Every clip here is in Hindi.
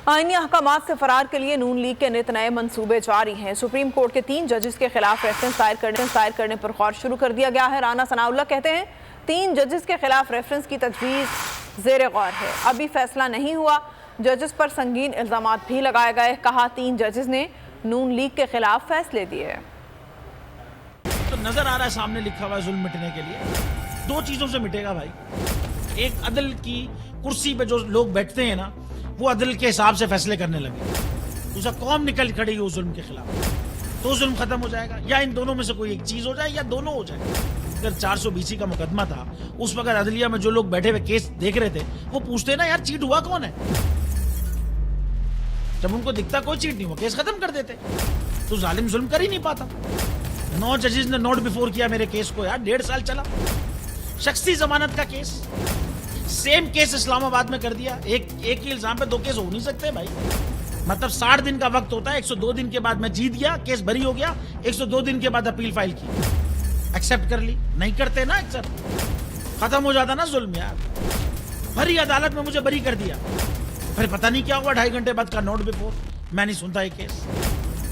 आईनी अहकामात से फरार के लिए नून लीग के नित नए मंसूबे जारी हैं। सुप्रीम कोर्ट के 3 जजेस के खिलाफ रेफरेंस दायर करने पर गौर शुरू कर दिया गया है। राना सनाउल्लाह कहते हैं 3 जजेस के खिलाफ रेफरेंस की तजवीज़ ज़ेरे गौर है, अभी फैसला नहीं हुआ। जजेस पर संगीन इल्जामात भी लगाए गए। कहा 3 जजेस ने नून लीग के खिलाफ फैसले दिए। तो नजर आ रहा है सामने लिखा हुआ जुल्म मिटने के लिए 2 चीजों से मिटेगा भाई। एक, अदल की कुर्सी पे जो लोग बैठते हैं ना, वो अदल के हिसाब से फैसले करने लगे। दूसरा, कौम निकल खड़ी उस जुल्म के खिलाफ, तो जुल्म खत्म हो जाएगा। या इन दोनों में से कोई एक चीज हो जाए या दोनों हो जाए। अगर 420 का मुकदमा था, उस वक्त अदलिया में जो लोग बैठे हुए केस देख रहे थे, वो पूछते ना यार चीट हुआ कौन है। जब उनको दिखता कोई चीट नहीं हुआ, केस खत्म कर देते। तो जालिम जुल्म कर ही नहीं पाता। 9 जजेस ने नोट बिफोर किया मेरे केस को यार, 1.5 साल चला। शख्सी जमानत का केस, सेम केस इस्लामाबाद में कर दिया। एक ही इल्जाम पे 2 केस हो नहीं सकते भाई। मतलब 60 दिन का वक्त होता है। 102 दिन के बाद मैं जीत गया, केस बरी हो गया। 102 दिन के बाद अपील फाइल की, एक्सेप्ट कर ली। नहीं करते ना एक्सेप्ट, खत्म हो जाता ना जुल्म यार। भरी अदालत में मुझे बरी कर दिया, फिर पता नहीं क्या हुआ 2.5 घंटे बाद का नोट बिफोर। मैं नहीं सुनता ये केस,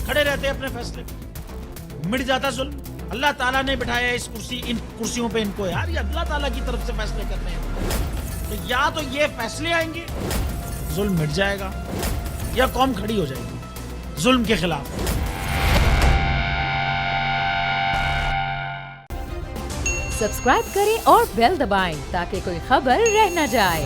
खड़े रहते अपने फैसले पे, मिट जाता जुल्म। अल्लाह ताला ने बिठाया इस कुर्सी, इन कुर्सियों पे इनको यार, ये अल्लाह ताला की तरफ से फैसले करने हैं। तो या तो ये फैसले आएंगे, जुल्म मिट जाएगा, या कौम खड़ी हो जाएगी जुल्म के खिलाफ। सब्सक्राइब करें और बेल दबाएं ताकि कोई खबर रह न जाए।